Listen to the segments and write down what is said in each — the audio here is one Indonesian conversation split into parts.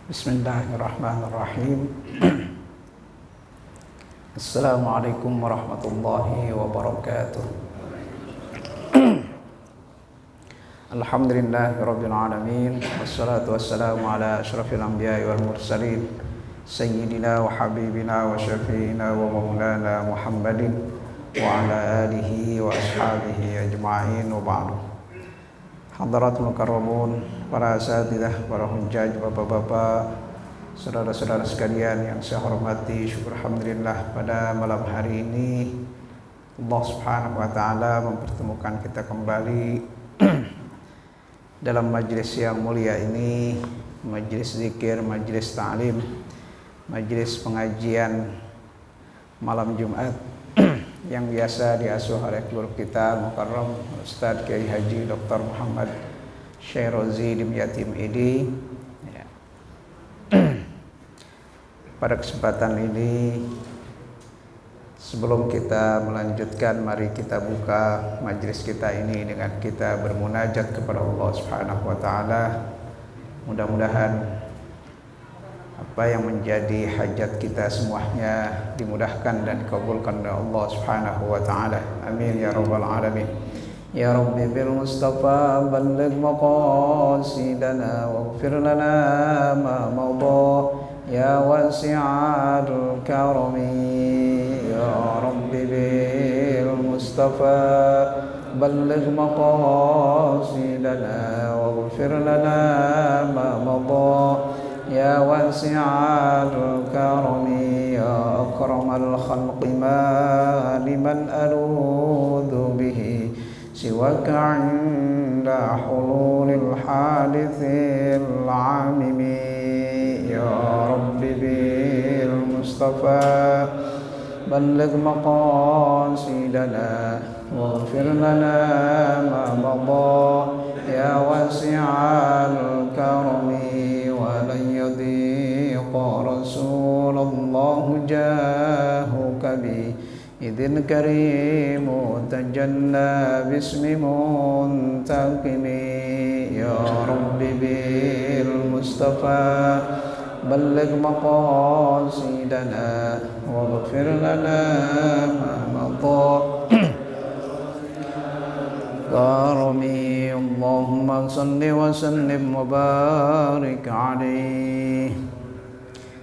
Bismillahirrahmanirrahim. Assalamualaikum warahmatullahi wabarakatuh. Alhamdulillahirabbil alamin, wassalatu wassalamu ala asyrafil anbiya'i wal mursalin, sayyidina wa habibina wa syafi'ina wa maulana Muhammadin wa ala alihi wa ashabihi ajma'in wa ba'du. Hadaratul mukarramun, para asatidzah, para hujjaj, bapak-bapak, saudara-saudara sekalian yang saya hormati, syukur alhamdulillah pada malam hari ini Allah Subhanahu wa taala mempertemukan kita kembali dalam majlis yang mulia ini, majlis zikir, majlis ta'lim, majlis pengajian malam Jumat yang biasa diasuh oleh guru kita Mukarram Ustaz Kiai Haji Dr. Muhammad Syekh Rozi Dimyati Midi. Ya. Pada kesempatan ini, sebelum kita melanjutkan, mari kita buka majlis kita ini dengan kita bermunajat kepada Allah Subhanahu wa taala. Mudah-mudahan apa yang menjadi hajat kita semuanya dimudahkan dan dikabulkan oleh Allah Subhanahu wa taala. Amin ya rabbal alamin. Ya Rabbi bil Mustafa balligh maqasidana waghfir lana ma madha ya wasi'al karami. Ya Rabbi bil Mustafa balligh maqasidana waghfir lana ma madha ya wasi'al karami. Ya akramal khalqi ma liman aludhu bihi siwaka 'inda hululil hadithil 'amimi. Ya Rabbi bil Mustafa balligh maqasidana waghfir lana ma madha ya wasi'al karami wa lan yadhiqa Rasulullah jahuka bi idin karimu tajanna bismi muntaqimi. Ya Rabbi bil Mustafa balligh maqasidana waghfir lana ma madha karami. Allahumma salli wa sallim wa barik alaihi.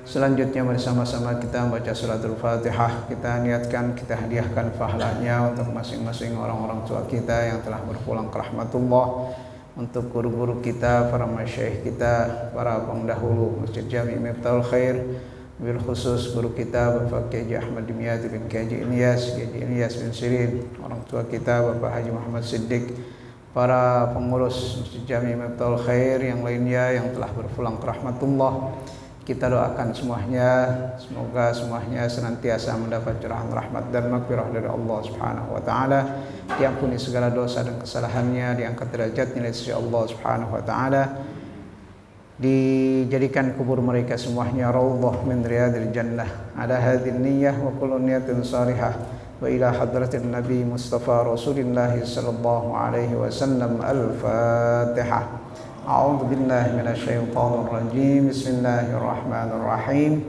Selanjutnya bersama-sama kita membaca suratul Fatihah. Kita niatkan, kita hadiahkan pahalanya untuk masing-masing orang-orang tua kita yang telah berpulang ke rahmatullah, untuk guru-guru kita, para masyayikh kita, para pendahulu Masjid Jami' Miftahul Khair, bil khusus guru kita Bapak Kiai Ahmad Dimyati bin Kiai Ilyas, Kiai Ilyas bin Sirin, orang tua kita Bapak Haji Muhammad Siddiq, para pengurus Masjid Jami' Miftahul Khair yang lainnya yang telah berpulang ke rahmatullah. Kita doakan semuanya, semoga semuanya senantiasa mendapat curahan rahmat dan maghfirah dari Allah Subhanahu wa taala, diampuni segala dosa dan kesalahannya, diangkat derajatnya oleh Allah Subhanahu wa taala, dijadikan kubur mereka semuanya raudhah min riyadil jannah. Ala hadhihi niyyah wa kullu niyatin salihah wa ila hadratin nabi Mustafa Rasulillah sallallahu alaihi wasallam. Al-Fatihah. A'udzu billahi minasyaitonir rajim. Bismillahirrahmanirrahim.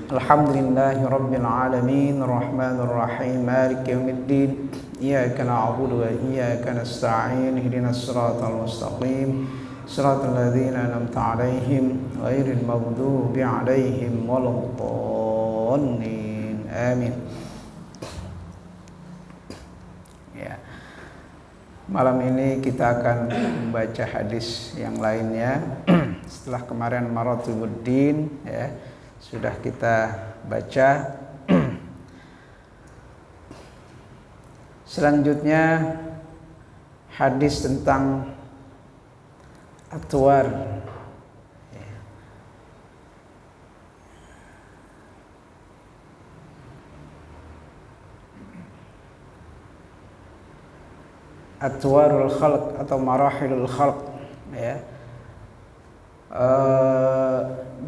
Alhamdulillahi rabbil alamin, arrahmanir rahim, maliki yaumiddin. Iyyaka na'budu wa iyyaka nasta'in. Ihdinas siratal mustaqim, siratal ladzina an'amta 'alaihim ghairil maghdubi 'alaihim waladdallin. Amin. Ya. Malam ini kita akan membaca hadis yang lainnya. Setelah kemarin Maratibuddin ya, sudah kita baca. Selanjutnya hadis tentang atwar. Atwarul khalq atau marahilul khalq ya.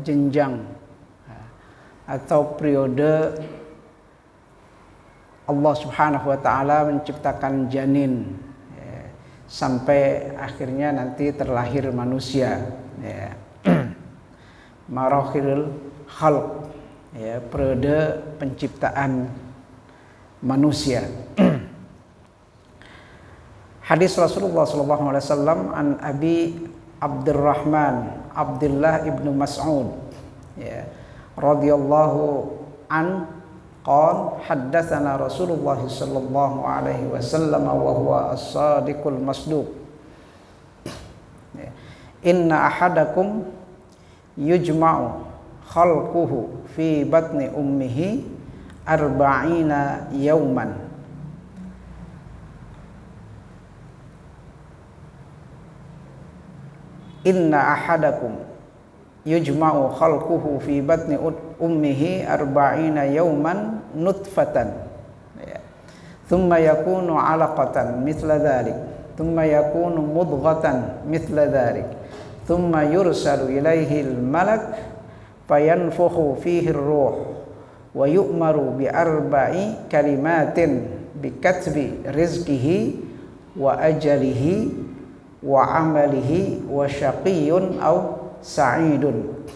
Jenjang atau periode Allah Subhanahu wa taala menciptakan janin ya, sampai akhirnya nanti terlahir manusia ya. marakhilul khalq, ya, periode penciptaan manusia. Hadis Rasulullah SAW an Abi Abdurrahman Abdullah ibnu Mas'ud, ya, radhiyallahu an qala haddatsana Rasulullah sallallahu alaihi wasallam wa huwa as-sadiqul masduq, inna ahadakum yujma'u khalquhu fi batni ummihi arba'ina yawman inna ahadakum yujma'u khalquhu fi batni ummihi arba'ina yawman nutfatan, thumma yakunu 'alaqatan mithla dhalik, thumma yakunu mudghatan mithla dhalik, thumma yursalu ilaihi al-malak fayanfukhu fihi ar-ruh wa yu'maru bi arba'i kalimatin bi katbi rizqihi wa ajalihi wa amalihi wa syaqiyyun aw sa'idun.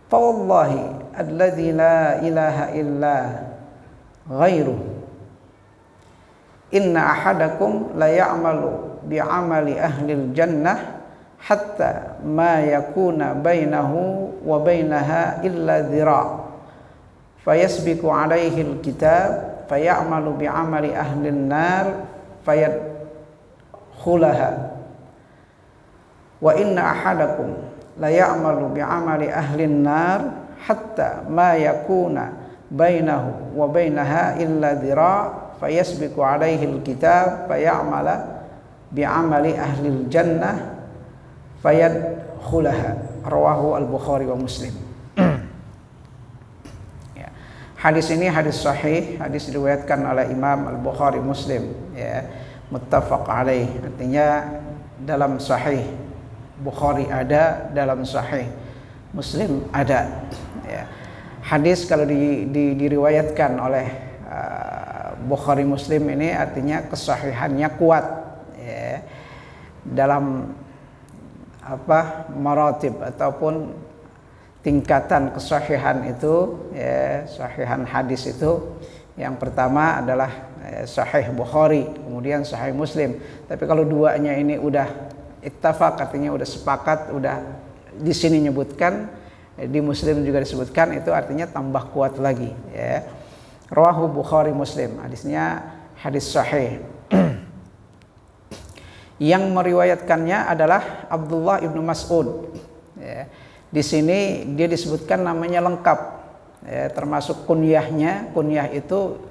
Fa wallahi alladzi la ilaha illa ghairuh inna ahadakum la ya'malu bi amali ahlil jannah hatta ma yakuna bainahu wa bainaha illa dhira' fayasbiqu alaihi alkitab fayamalu bi amali ahlin nar fayadkhulaha wa inna ahadakum la ya'malu bi amali ahlin nar hatta ma yakuna bainahu wa bainaha illa dhira' fayasbiqu alaihi alkitab fayamala bi amali ahlil jannah fayadkhulaha. Rawahu al-Bukhari wa Muslim. Ya. Hadis ini hadis sahih, hadis diriwayatkan oleh Imam Al-Bukhari Muslim, ya, muttafaq alaih, artinya dalam sahih Bukhari ada, dalam sahih Muslim ada, ya. Hadis kalau diriwayatkan oleh Bukhari Muslim ini artinya kesahihannya kuat, ya. Dalam maratib ataupun tingkatan kesahihan itu, ya, sahihan hadis itu yang pertama adalah sahih Bukhari, kemudian sahih Muslim. Tapi kalau duanya ini udah ittafaq, artinya udah sepakat, udah di sini nyebutkan, di Muslim juga disebutkan, itu artinya tambah kuat lagi, ya. Rawahu Bukhari Muslim, hadisnya hadis sahih. Yang meriwayatkannya adalah Abdullah ibnu Mas'ud, ya. Di sini dia disebutkan namanya lengkap, ya, termasuk kunyahnya. Kunyah itu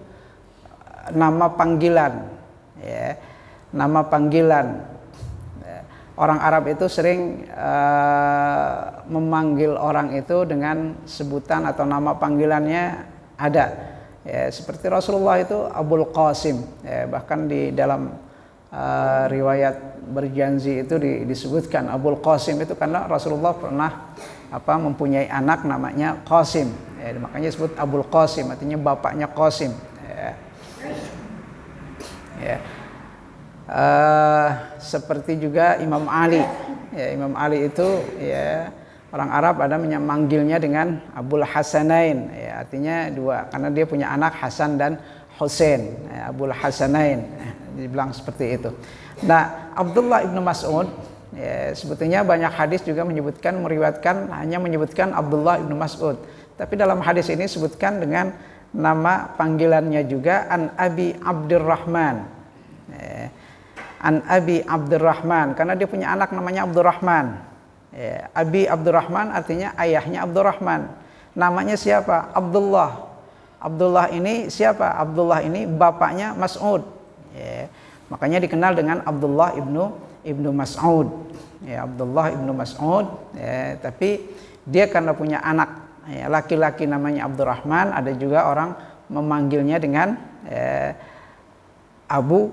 nama panggilan, ya, nama panggilan. Orang Arab itu sering memanggil orang itu dengan sebutan atau nama panggilannya ada, ya, seperti Rasulullah itu Abul Qasim, ya, bahkan di dalam riwayat berjanji itu disebutkan Abul Qasim itu karena Rasulullah pernah mempunyai anak namanya Qasim, ya, makanya disebut Abul Qasim, artinya bapaknya Qasim, ya. Ya. Seperti juga Imam Ali, ya, Imam Ali itu, ya, orang Arab ada memanggilnya dengan Abul Hasanain, ya, artinya dua, karena dia punya anak Hasan dan Husain, ya, Abul Hasanain, dibilang seperti itu. Nah, Abdullah ibnu Mas'ud, ya, sebetulnya banyak hadis juga hanya menyebutkan Abdullah ibnu Mas'ud, tapi dalam hadis ini sebutkan dengan nama panggilannya juga An Abi Abdurrahman, ya. An Abi Abdurrahman, karena dia punya anak namanya Abdurrahman, ya. Abi Abdurrahman artinya ayahnya Abdurrahman. Namanya siapa? Abdullah. Abdullah ini siapa? Abdullah ini bapaknya Mas'ud, ya. Makanya dikenal dengan Abdullah ibnu Mas'ud, ya, Abdullah ibnu Mas'ud, ya. Tapi dia karena punya anak, ya, laki-laki namanya Abdurrahman, ada juga orang memanggilnya dengan Abu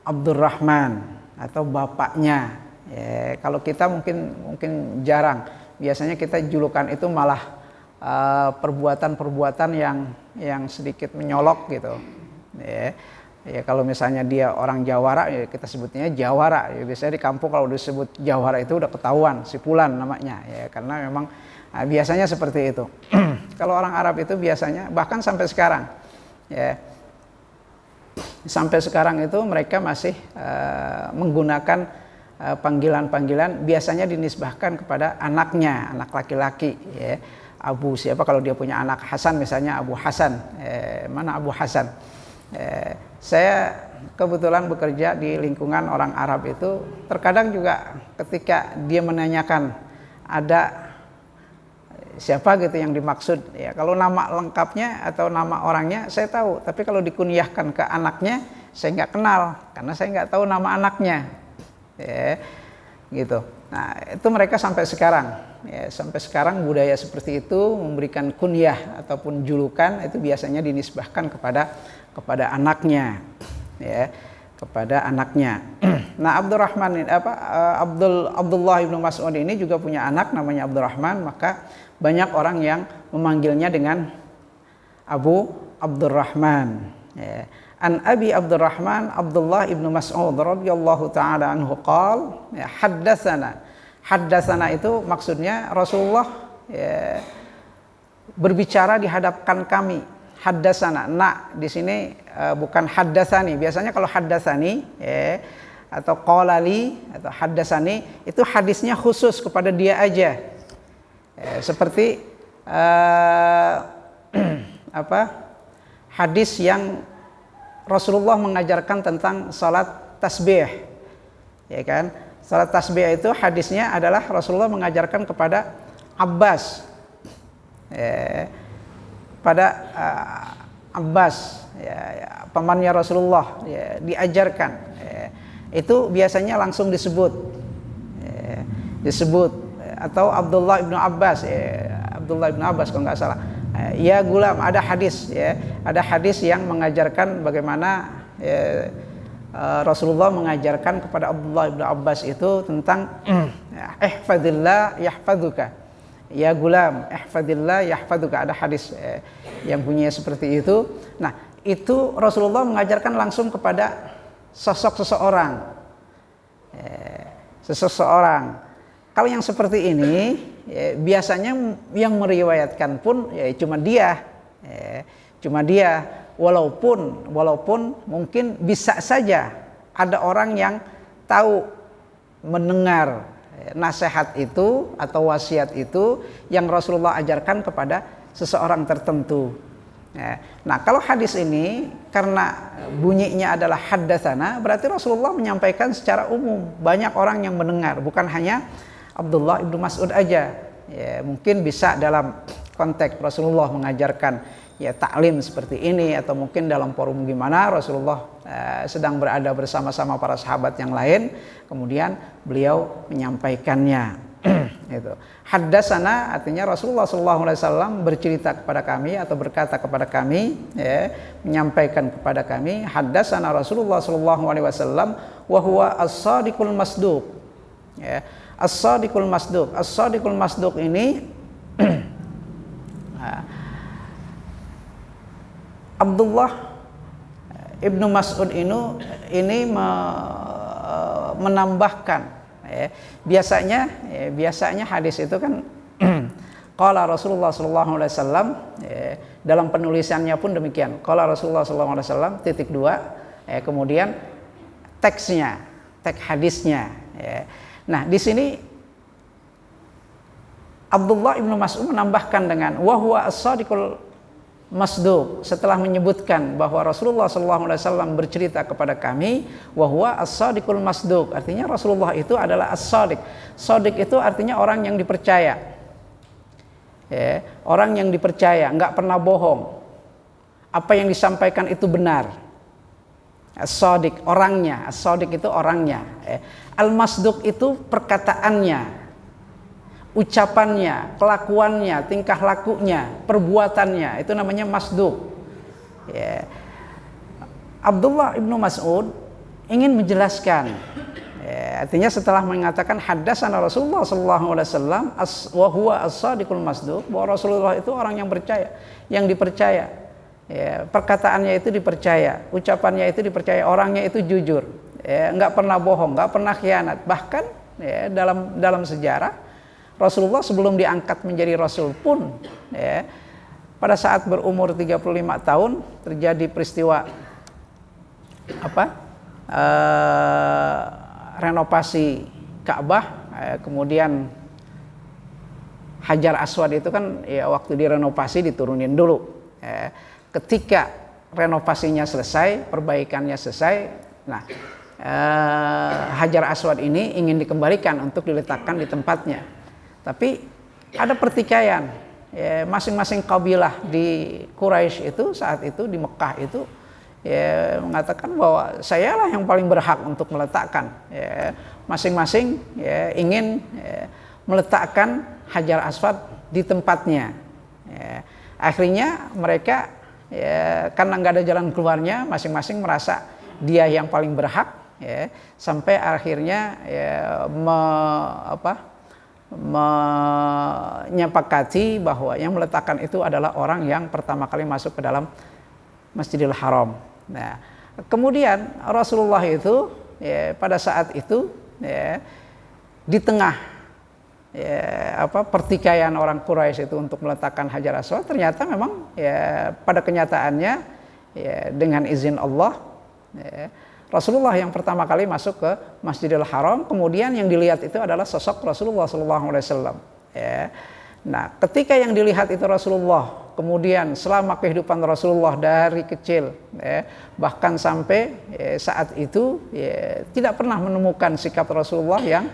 Abdurrahman atau bapaknya, ya. Kalau kita mungkin jarang, biasanya kita julukan itu malah perbuatan-perbuatan yang sedikit menyolok gitu, ya. Ya, kalau misalnya dia orang Jawara, ya kita sebutnya Jawara, ya, biasanya di kampung kalau disebut Jawara itu udah ketahuan si Fulan namanya, ya, karena memang Nah, biasanya seperti itu. Kalau orang Arab itu biasanya bahkan sampai sekarang, ya, sampai sekarang itu mereka masih menggunakan panggilan-panggilan biasanya dinisbahkan kepada anaknya, anak laki-laki, ya. Abu siapa, kalau dia punya anak Hasan misalnya Abu Hasan, mana Abu Hasan. Saya kebetulan bekerja di lingkungan orang Arab itu, terkadang juga ketika dia menanyakan ada siapa gitu yang dimaksud, ya, kalau nama lengkapnya atau nama orangnya saya tahu, tapi kalau dikunyahkan ke anaknya saya nggak kenal karena saya nggak tahu nama anaknya, ya, gitu. Nah itu mereka sampai sekarang, ya, sampai sekarang budaya seperti itu, memberikan kunyah ataupun julukan itu biasanya dinisbahkan kepada anaknya, ya, kepada anaknya. Nah Abdurrahman Abdullah ibnu Mas'ud ini juga punya anak namanya Abdurrahman, maka banyak orang yang memanggilnya dengan Abu Abdurrahman, ya. An Abi Abdurrahman Abdullah ibnu Mas'ud radhiyallahu taala anhu qala, ya, haddatsana itu maksudnya Rasulullah, ya, berbicara di hadapan kami. Haddatsana, di sini bukan haddatsani. Biasanya kalau haddatsani, ya, atau qalali atau haddatsani itu hadisnya khusus kepada dia aja, seperti hadis yang Rasulullah mengajarkan tentang salat tasbih, ya kan? Salat tasbih itu hadisnya adalah Rasulullah mengajarkan kepada Abbas, Abbas, ya, pamannya Rasulullah, ya, diajarkan, ya. Itu biasanya langsung disebut, atau Abdullah ibnu Abbas, Abdullah ibnu Abbas kalau nggak salah. Ya gulam, ada hadis, ya, ada hadis yang mengajarkan bagaimana, ya, Rasulullah mengajarkan kepada Abdullah ibnu Abbas itu tentang ihfadillah yahfaduka, ya gulam ihfadillah yahfaduka, ada hadis yang bunyinya seperti itu. Nah itu Rasulullah mengajarkan langsung kepada sosok seseorang, Kalau yang seperti ini, ya, biasanya yang meriwayatkan pun ya cuma dia, walaupun mungkin bisa saja ada orang yang tahu mendengar nasihat itu atau wasiat itu yang Rasulullah ajarkan kepada seseorang tertentu. Nah kalau hadis ini karena bunyinya adalah haddatsana, berarti Rasulullah menyampaikan secara umum, banyak orang yang mendengar, bukan hanya Abdullah ibnu Mas'ud aja, ya, mungkin bisa dalam konteks Rasulullah mengajarkan, ya, taklim seperti ini, atau mungkin dalam forum gimana Rasulullah sedang berada bersama-sama para sahabat yang lain, kemudian beliau menyampaikannya. Itu. Haddatsana artinya Rasulullah SAW bercerita kepada kami atau berkata kepada kami, ya, menyampaikan kepada kami. Haddatsana Rasulullah SAW wa huwa as-sadiqul masduq, ya. As-sadiqul masduq. As-sadiqul masduq ini Abdullah ibnu Mas'ud ini menambahkan, ya. Biasanya hadis itu kan qala Rasulullah sallallahu alaihi wasallam, dalam penulisannya pun demikian. Qala Rasulullah sallallahu alaihi wasallam kemudian teks hadisnya, ya. Nah, di sini Abdullah ibnu Mas'ud menambahkan dengan wa huwa as-sadiqul masduq, setelah menyebutkan bahwa Rasulullah SAW bercerita kepada kami, wa huwa as-sadiqul masduq, artinya Rasulullah itu adalah as-sadiq. Sadiq itu artinya orang yang dipercaya, ya, orang yang dipercaya, nggak pernah bohong, apa yang disampaikan itu benar. As-sadiq orangnya, as-sadiq itu orangnya. Al-masduq itu perkataannya, ucapannya, kelakuannya, tingkah lakunya, perbuatannya, itu namanya masduq. Ya. Abdullah ibnu Mas'ud ingin menjelaskan, ya, artinya setelah mengatakan haddatsana Rasulullah sallallahu alaihi wasallam wa huwa as-sadiqul masduq, bahwa Rasulullah itu orang yang percaya, yang dipercaya. Ya, perkataannya itu dipercaya, ucapannya itu dipercaya, orangnya itu jujur, ya, nggak pernah bohong, nggak pernah khianat. Bahkan, ya, dalam sejarah Rasulullah sebelum diangkat menjadi Rasul pun, ya, pada saat berumur 35 tahun terjadi peristiwa renovasi Ka'bah, kemudian Hajar Aswad itu kan ya waktu direnovasi diturunin dulu. Ketika renovasinya selesai, perbaikannya selesai, nah Hajar Aswad ini ingin dikembalikan untuk diletakkan di tempatnya. Tapi ada pertikaian, ya, masing-masing kabilah di Quraisy itu saat itu di Mekah itu ya mengatakan bahwa sayalah yang paling berhak untuk meletakkan. Ya, masing-masing ya, ingin meletakkan Hajar Aswad di tempatnya. Ya, akhirnya mereka ya, karena nggak ada jalan keluarnya, masing-masing merasa dia yang paling berhak. Ya, sampai akhirnya ya, menyepakati bahwa yang meletakkan itu adalah orang yang pertama kali masuk ke dalam Masjidil Haram. Nah, kemudian Rasulullah itu ya, pada saat itu ya, di tengah ya, pertikaian orang Quraisy itu untuk meletakkan Hajar Aswad, ternyata memang ya, pada kenyataannya ya, dengan izin Allah ya, Rasulullah yang pertama kali masuk ke Masjidil Haram, kemudian yang dilihat itu adalah sosok Rasulullah SAW. Ya. Nah, ketika yang dilihat itu Rasulullah, kemudian selama kehidupan Rasulullah dari kecil, ya, bahkan sampai ya, saat itu ya, tidak pernah menemukan sikap Rasulullah yang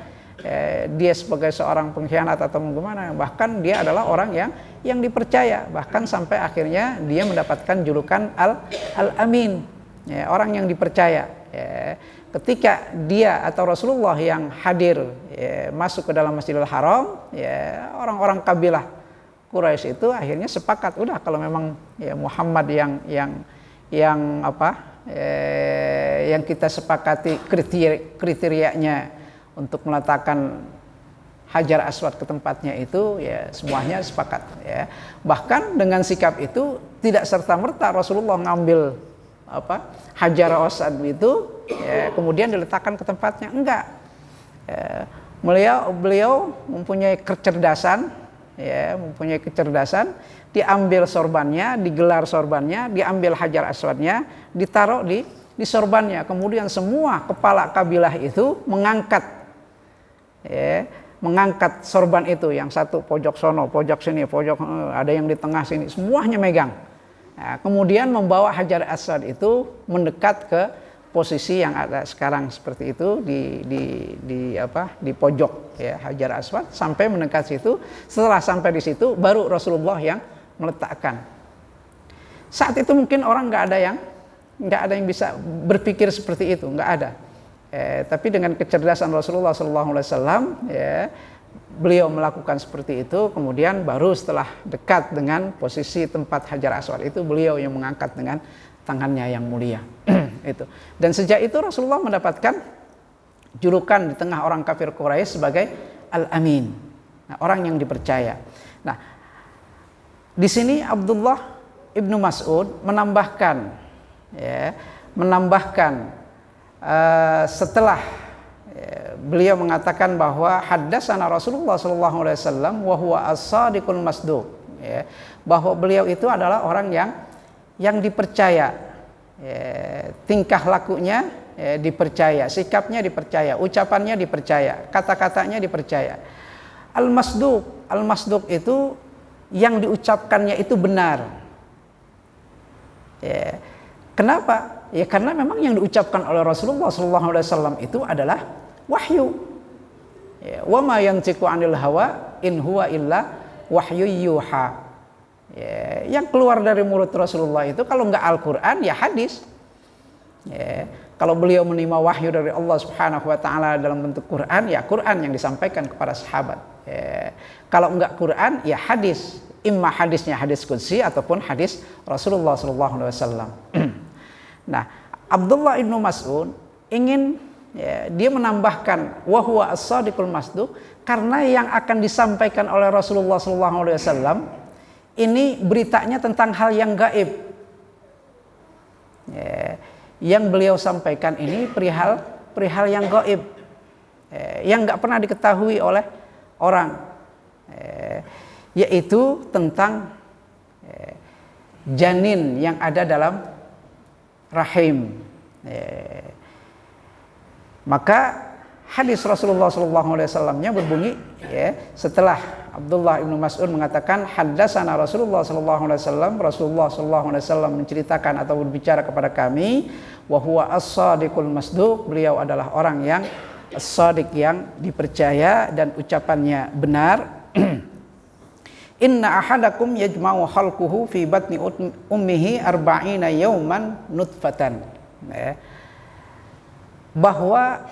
dia sebagai seorang pengkhianat atau bagaimana, bahkan dia adalah orang yang dipercaya, bahkan sampai akhirnya dia mendapatkan julukan Al-Amin, ya, orang yang dipercaya. Ya, ketika dia atau Rasulullah yang hadir ya, masuk ke dalam Masjidil Haram, ya, orang-orang kabilah Quraisy itu akhirnya sepakat, udah kalau memang ya, Muhammad yang kita sepakati kriterianya untuk meletakkan Hajar Aswad ke tempatnya itu, ya semuanya sepakat. Ya. Bahkan dengan sikap itu tidak serta-merta Rasulullah ngambil Hajar Aswad itu ya, kemudian diletakkan ke tempatnya, enggak. Ya, beliau mempunyai kecerdasan, ya, diambil sorbannya, digelar sorbannya, diambil Hajar Aswadnya, ditaruh di sorbannya, kemudian semua kepala kabilah itu mengangkat sorban itu, yang satu pojok sono, pojok sini, ada yang di tengah sini, semuanya megang. Nah, kemudian membawa Hajar Aswad itu mendekat ke posisi yang ada sekarang seperti itu di pojok ya, Hajar Aswad, sampai mendekat situ. Setelah sampai di situ baru Rasulullah yang meletakkan. Saat itu mungkin orang nggak ada yang bisa berpikir seperti itu, nggak ada. Tapi dengan kecerdasan Rasulullah SAW, ya, beliau melakukan seperti itu, kemudian baru setelah dekat dengan posisi tempat Hajar Aswad itu, beliau yang mengangkat dengan tangannya yang mulia. Itu. Dan sejak itu Rasulullah mendapatkan julukan di tengah orang kafir Quraisy sebagai Al-Amin, nah, orang yang dipercaya. Nah, di sini Abdullah ibnu Mas'ud menambahkan setelah beliau mengatakan bahwa haddatsana Rasulullah sallallahu alaihi wasallam wa huwa as-sadiqul masduq, ya, bahwa beliau itu adalah orang yang dipercaya, ya, tingkah lakunya ya, dipercaya, sikapnya dipercaya, ucapannya dipercaya, kata-katanya dipercaya. Al-masduq itu yang diucapkannya itu benar. Ya. Kenapa? Ya karena memang yang diucapkan oleh Rasulullah sallallahu alaihi wasallam itu adalah wahyu. Ya, wa ma yantiqu 'anil hawa in huwa illa wahyu yuha. Ya, yang keluar dari mulut Rasulullah itu kalau enggak Al-Qur'an ya hadis. Ya, kalau beliau menerima wahyu dari Allah Subhanahu wa taala dalam bentuk Quran, ya Quran yang disampaikan kepada sahabat. Ya, kalau enggak Quran ya hadis, imma hadisnya hadis qudsi ataupun hadis Rasulullah sallallahu alaihi wasallam. Nah, Abdullah ibnu Mas'ud ingin ya, dia menambahkan wa huwa as-sadiqul masduq karena yang akan disampaikan oleh Rasulullah sallallahu alaihi wasallam ini beritanya tentang hal yang gaib. Ya, yang beliau sampaikan ini perihal yang gaib, yang nggak pernah diketahui oleh orang. yaitu tentang janin yang ada dalam rahim. Maka hadis Rasulullah SAW-nya berbunyi, setelah Abdullah ibnu Mas'ud mengatakan haddatsana Rasulullah SAW, Rasulullah SAW menceritakan atau berbicara kepada kami, wa huwa as-sadiqul masduq, beliau adalah orang yang as-sadiq, yang dipercaya dan ucapannya benar. Inna ahadakum yajma'u khalquhu fi batni ummihi arba'ina yawman nutfatan. Bahwa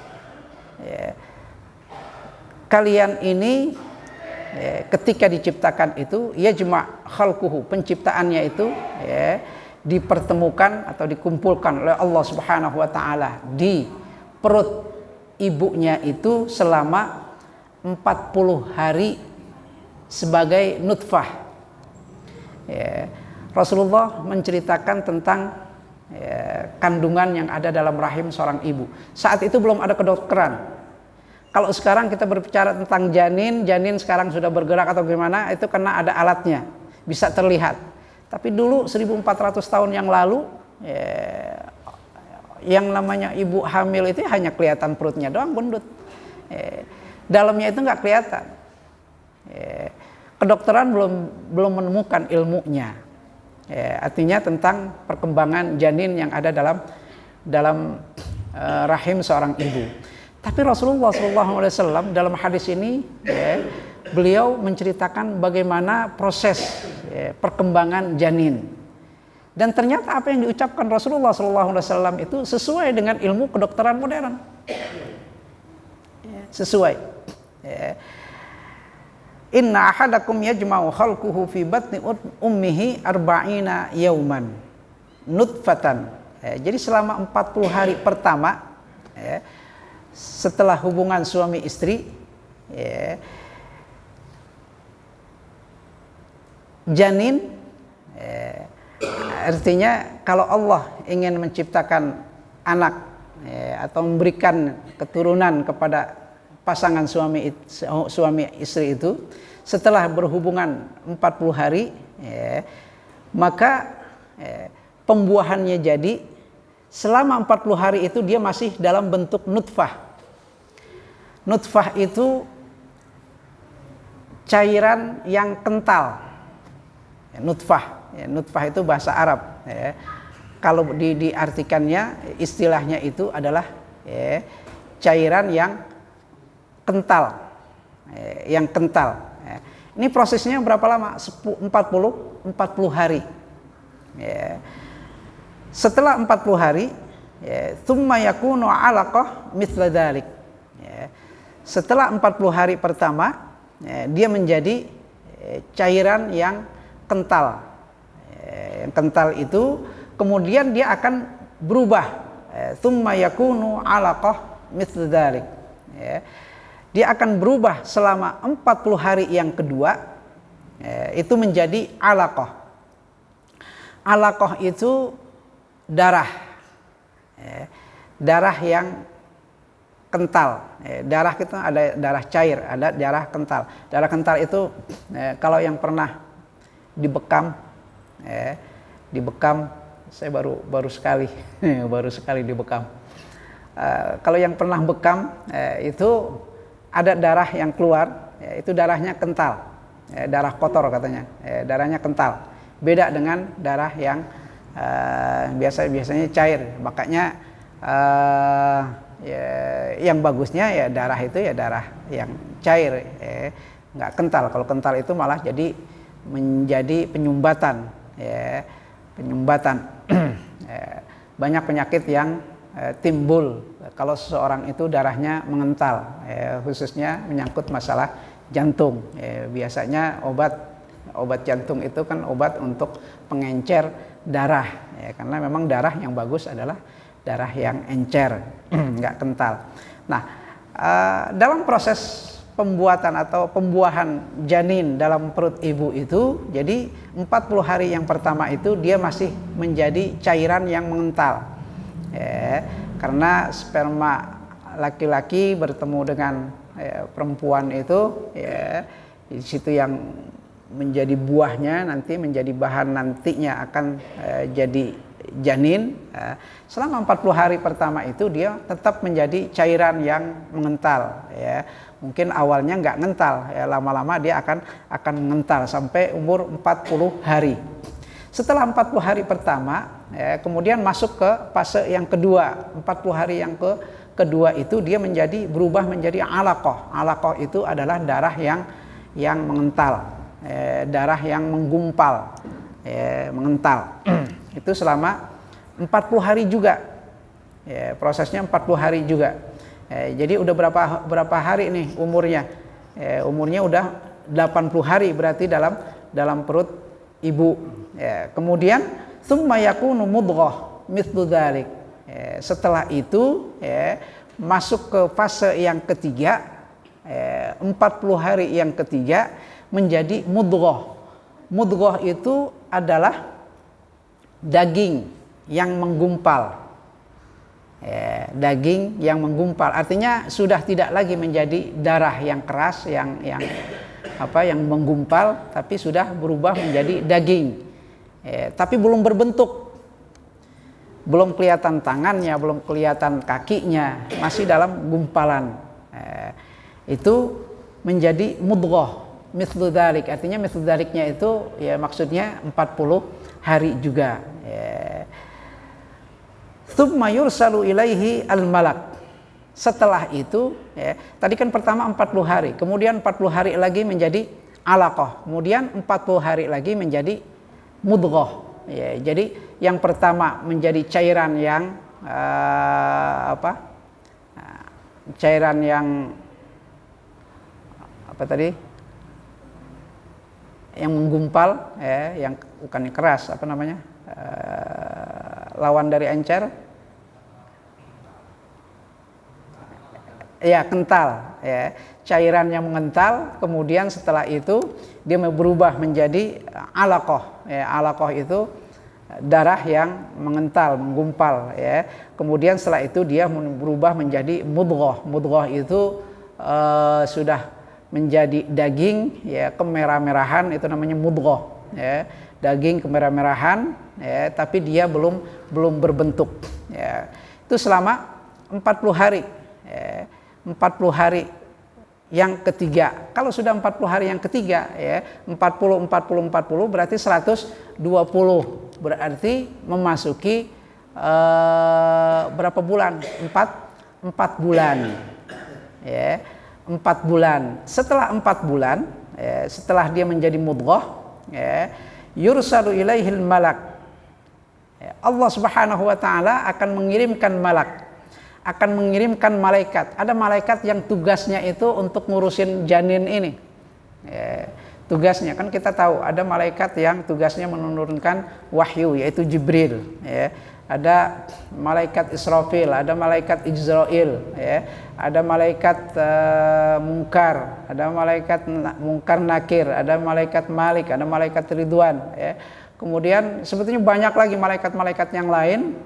kalian ini ketika diciptakan itu yajma' khalquhu, penciptaannya itu dipertemukan atau dikumpulkan oleh Allah Subhanahu wa taala di perut ibunya itu selama 40 hari sebagai nutfah. Rasulullah menceritakan tentang kandungan yang ada dalam rahim seorang ibu. Saat itu belum ada kedokteran. Kalau sekarang kita berbicara tentang janin sekarang sudah bergerak atau gimana, itu karena ada alatnya, bisa terlihat. Tapi dulu 1400 tahun yang lalu, yang namanya ibu hamil itu hanya kelihatan perutnya doang, bundut. Dalamnya itu nggak kelihatan. Kedokteran belum menemukan ilmunya. Artinya tentang perkembangan janin yang ada dalam rahim seorang ibu. Tapi Rasulullah SAW dalam hadis ini, beliau menceritakan bagaimana proses perkembangan janin. Dan ternyata apa yang diucapkan Rasulullah SAW itu sesuai dengan ilmu kedokteran modern. Sesuai. Inna ahadakum yajma'u khalquhu fi batni ummihi arba'ina yauman nutfatan. Jadi selama 40 hari pertama setelah hubungan suami istri, janin, artinya kalau Allah ingin menciptakan anak atau memberikan keturunan kepada pasangan suami istri itu, setelah berhubungan 40 hari, maka pembuahannya jadi. Selama 40 hari itu dia masih dalam bentuk nutfah. Nutfah itu cairan yang kental. Nutfah itu bahasa Arab. Kalau diartikannya, istilahnya itu adalah cairan yang kental. Yang kental. Ini prosesnya berapa lama? 40 hari. Setelah 40 hari, tsumma yakunu 'alaqah mithla dzalik. Setelah 40 hari pertama, dia menjadi cairan yang kental. Yang kental itu kemudian dia akan berubah. Tsumma yakunu 'alaqah mithla dzalik. Dia akan berubah selama 40 hari yang kedua, itu menjadi 'alaqah. 'Alaqah itu darah, darah yang kental. Darah kita ada darah cair, ada darah kental. Darah kental itu kalau yang pernah dibekam, saya baru sekali dibekam. Kalau yang pernah bekam, itu ada darah yang keluar, itu darahnya kental, darah kotor katanya, darahnya kental. Beda dengan darah yang biasanya cair. Makanya yang bagusnya ya darah itu ya darah yang cair, nggak kental. Kalau kental itu malah menjadi penyumbatan, penyumbatan. Banyak penyakit yang timbul kalau seseorang itu darahnya mengental, khususnya menyangkut masalah jantung. Biasanya obat jantung itu kan obat untuk pengencer darah, karena memang darah yang bagus adalah darah yang encer, nggak kental. Nah, dalam proses pembuatan atau pembuahan janin dalam perut ibu itu, jadi 40 hari yang pertama itu dia masih menjadi cairan yang mengental, karena sperma laki-laki bertemu dengan perempuan itu, di situ yang menjadi buahnya, nanti menjadi bahan nantinya akan jadi janin. Selama 40 hari pertama itu dia tetap menjadi cairan yang mengental, ya. Mungkin awalnya nggak ngental, ya, lama-lama dia akan mengental sampai umur 40 hari. Setelah 40 hari pertama, ya, kemudian masuk ke fase yang kedua. 40 hari yang kedua itu dia berubah menjadi alaqah. Alaqah itu adalah darah yang mengental, darah yang menggumpal, mengental. Itu selama 40 hari juga, ya, prosesnya 40 hari juga. Jadi udah berapa hari nih umurnya? Umurnya udah 80 hari berarti dalam perut ibu. Kemudian tsumma yakunu mudghah mithlu dzalik. Setelah itu masuk ke fase yang ketiga, 40 hari yang ketiga menjadi mudghah. Mudghah itu adalah daging yang menggumpal. Daging yang menggumpal artinya sudah tidak lagi menjadi darah yang keras yang menggumpal, tapi sudah berubah menjadi daging. Tapi belum berbentuk. Belum kelihatan tangannya, belum kelihatan kakinya, masih dalam gumpalan. Itu menjadi mudghah mithlu dzalik. Artinya mithlu dzaliknya itu ya maksudnya 40 hari juga. Tsumma yursalu ilaihi al-malak. Setelah itu, tadi kan pertama 40 hari, kemudian 40 hari lagi menjadi alaqah, kemudian 40 hari lagi menjadi mudghah. Jadi yang pertama menjadi cairan yang cairan yang yang menggumpal, yang bukan keras, lawan dari encer, kental, cairan yang mengental. Kemudian setelah itu dia berubah menjadi alaqah. Alaqah itu darah yang mengental, menggumpal, Kemudian setelah itu dia berubah menjadi mudghah. Mudghah itu sudah menjadi daging, kemerah-merahan, itu namanya mudghah, daging kemerah-merahan, tapi dia belum berbentuk. Itu selama 40 hari. 40 hari yang ketiga. Kalau sudah 40 hari yang ketiga, 40 berarti 120. Berarti memasuki berapa bulan? 4 bulan. 4 bulan. Setelah 4 bulan, setelah dia menjadi mudghah, yursalu ilaihil malak. Allah Subhanahu wa taala akan mengirimkan malak, akan mengirimkan malaikat. Ada malaikat yang tugasnya itu untuk ngurusin janin ini. Tugasnya kan kita tahu ada malaikat yang tugasnya menurunkan wahyu, yaitu Jibril. Ada malaikat Israfil, ada malaikat Izrail, ada malaikat Munkar, ada malaikat Munkar Nakir, ada malaikat Malik, ada malaikat Ridwan. Kemudian sebetulnya banyak lagi malaikat-malaikat yang lain,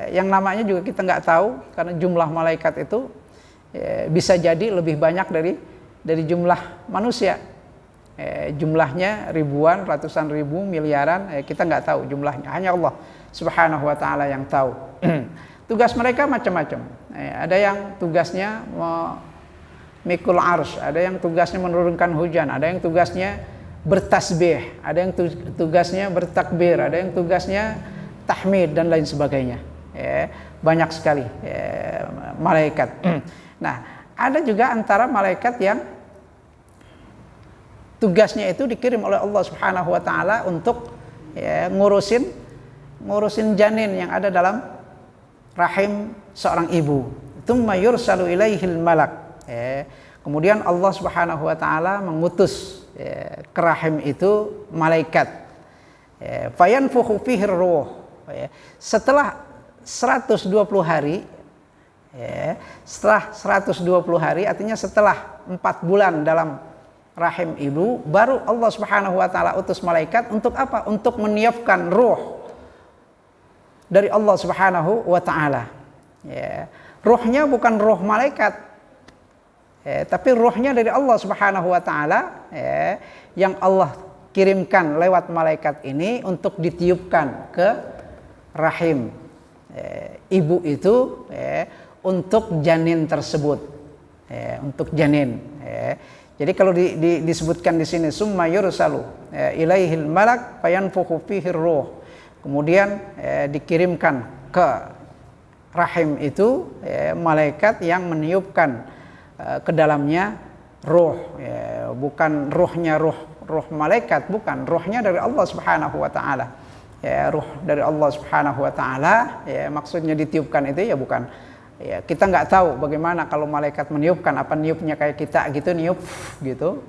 yang namanya juga kita nggak tahu karena jumlah malaikat itu bisa jadi lebih banyak dari jumlah manusia. Jumlahnya ribuan, ratusan ribu, miliaran, kita nggak tahu jumlahnya. Hanya Allah Subhanahu wa taala yang tahu. Tugas mereka macam-macam. Ada yang tugasnya mikul arsh, ada yang tugasnya menurunkan hujan, ada yang tugasnya bertasbih, ada yang tugasnya bertakbir, ada yang tugasnya tahmid dan lain sebagainya. Banyak sekali malaikat. Nah, ada juga antara malaikat yang tugasnya itu dikirim oleh Allah Subhanahu wa taala untuk ngurusin janin yang ada dalam rahim seorang ibu. Tsumma yursalu ilaihil malak. Kemudian Allah Subhanahu wa taala mengutus ke rahim itu malaikat. Fayanfukhu fihi ruh. Setelah 120 hari, setelah 120 hari artinya setelah 4 bulan dalam rahim ibu, baru Allah Subhanahu wa taala utus malaikat untuk apa? Untuk meniupkan ruh dari Allah Subhanahu wa taala. Ruhnya bukan ruh malaikat. tapi ruhnya dari Allah Subhanahu wa taala, yang Allah kirimkan lewat malaikat ini untuk ditiupkan ke rahim ibu itu, untuk janin tersebut, untuk janin. Jadi kalau disebutkan di sini summa yursalu ilaihil malak fayanfukhu fihi ruh, kemudian dikirimkan ke rahim itu malaikat yang meniupkan ke dalamnya ruh, bukan ruhnya ruh malaikat, bukan, ruhnya dari Allah Subhanahu wa taala. Ruh dari Allah Subhanahu wa taala, maksudnya ditiupkan itu ya bukan, kita nggak tahu bagaimana kalau malaikat meniupkan, apa niupnya kayak kita gitu, niup gitu,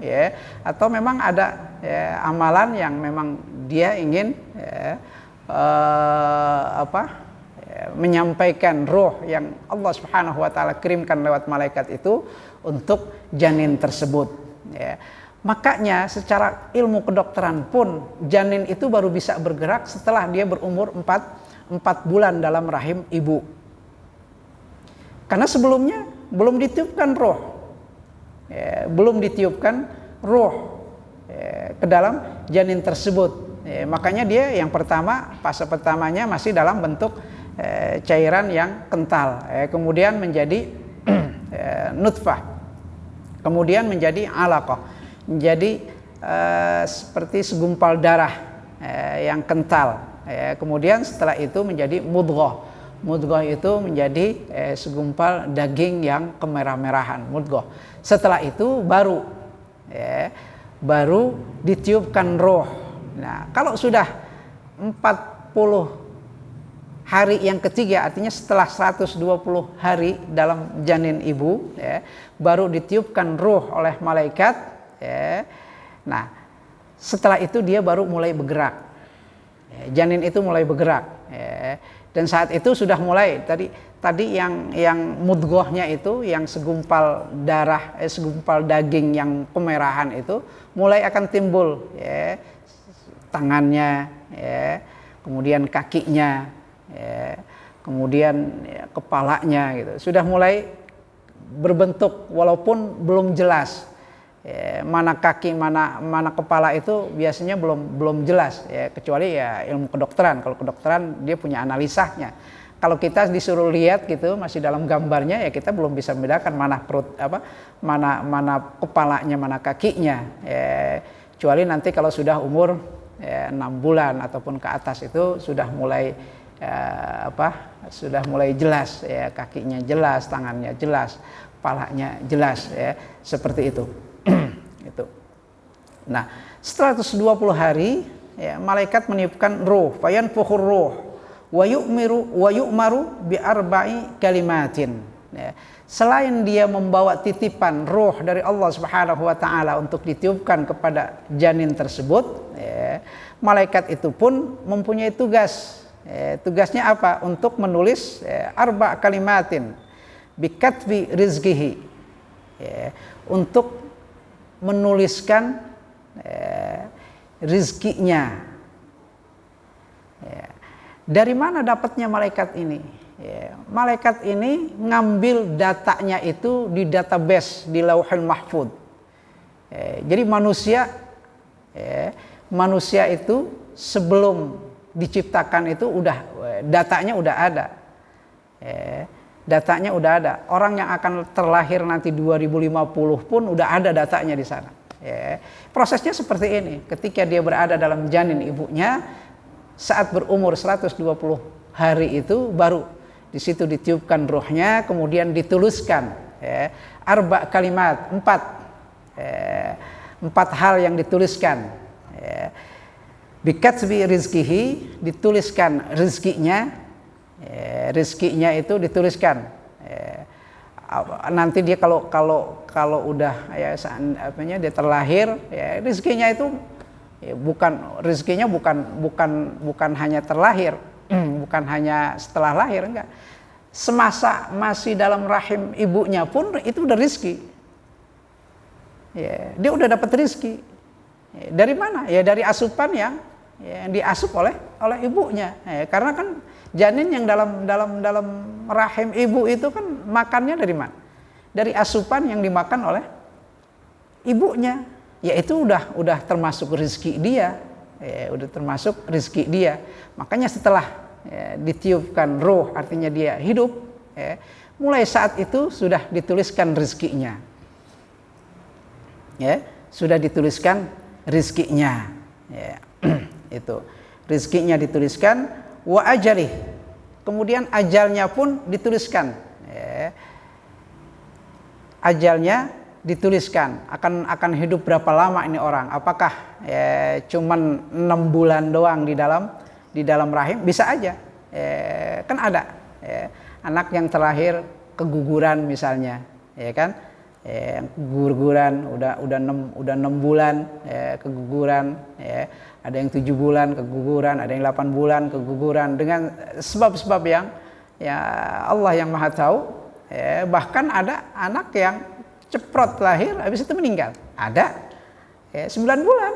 atau memang ada amalan yang memang dia ingin menyampaikan ruh yang Allah Subhanahu wa taala kirimkan lewat malaikat itu untuk janin tersebut. Makanya secara ilmu kedokteran pun janin itu baru bisa bergerak setelah dia berumur 4 bulan dalam rahim ibu. Karena sebelumnya belum ditiupkan roh, belum ditiupkan roh ke dalam janin tersebut. Makanya dia yang pertama, fase pertamanya masih dalam bentuk cairan yang kental, kemudian menjadi nutfah, kemudian menjadi alaqah, menjadi seperti segumpal darah yang kental, kemudian setelah itu menjadi mudghah. Mudghah itu menjadi segumpal daging yang kemerah-merahan, mudghah. Setelah itu baru ditiupkan roh. Nah, kalau sudah 40 hari yang ketiga, artinya setelah 120 hari dalam janin ibu, baru ditiupkan roh oleh malaikat. Nah, setelah itu dia baru mulai bergerak. Janin itu mulai bergerak. Dan saat itu sudah mulai tadi yang mudghahnya itu, yang segumpal darah, segumpal daging yang kemerahan itu mulai akan timbul, tangannya, kemudian kakinya, kemudian kepalanya gitu. Sudah mulai berbentuk walaupun belum jelas. Mana kaki, mana kepala itu biasanya belum jelas, kecuali ilmu kedokteran. Kalau kedokteran dia punya analisanya. Kalau kita disuruh lihat gitu masih dalam gambarnya, kita belum bisa membedakan mana perut mana kepalanya, mana kakinya. Kecuali nanti kalau sudah umur 6 bulan ataupun ke atas itu sudah mulai sudah mulai jelas, kakinya jelas, tangannya jelas, kepalanya jelas, seperti itu. Itu. Nah, setelah 120 hari, malaikat meniupkan ruh, fayanfukhur ruh wa yu'maru bi arba'i kalimatin. Selain dia membawa titipan ruh dari Allah Subhanahu wa taala untuk ditiupkan kepada janin tersebut, malaikat itu pun mempunyai tugas. Tugasnya apa? Untuk menulis arba' kalimatin bi katbi rizqihi. Untuk menuliskan rizkinya. Dari mana dapatnya malaikat ini? Malaikat ini ngambil datanya itu di database di Lauhul Mahfuz. Jadi manusia itu sebelum diciptakan itu datanya udah ada. Datanya udah ada. Orang yang akan terlahir nanti 2050 pun udah ada datanya di sana. Prosesnya seperti ini. Ketika dia berada dalam janin ibunya, saat berumur 120 hari itu baru di situ ditiupkan ruhnya, kemudian dituliskan arba kalimat, 4 hal yang dituliskan. Bikatsbi rizkihi, dituliskan rizkinya. Rizkinya itu dituliskan. Nanti dia kalau udah dia terlahir, rizkinya itu bukan hanya terlahir, bukan hanya setelah lahir, enggak. Semasa masih dalam rahim ibunya pun itu udah rizki. Dia udah dapat rizki. Dari mana? Ya dari asupan yang diasup oleh ibunya. Karena kan janin yang dalam rahim ibu itu kan makannya dari mana? dari asupan yang dimakan oleh ibunya, yaitu udah termasuk rezeki dia, udah termasuk rezeki dia. Makanya setelah ditiupkan roh, artinya dia hidup, mulai saat itu sudah dituliskan rezekinya, sudah dituliskan rezekinya, itu rezekinya dituliskan, wa ajalih, kemudian ajalnya pun dituliskan, ajalnya dituliskan, akan hidup berapa lama ini orang, apakah cuman 6 bulan doang di dalam rahim, bisa aja, kan ada anak yang terlahir keguguran misalnya, kan, keguguran udah 6 bulan keguguran, ada yang 7 bulan keguguran, ada yang 8 bulan keguguran, dengan sebab-sebab yang Allah yang Maha tahu. Bahkan ada anak yang ceprot lahir habis itu meninggal, ada 9 bulan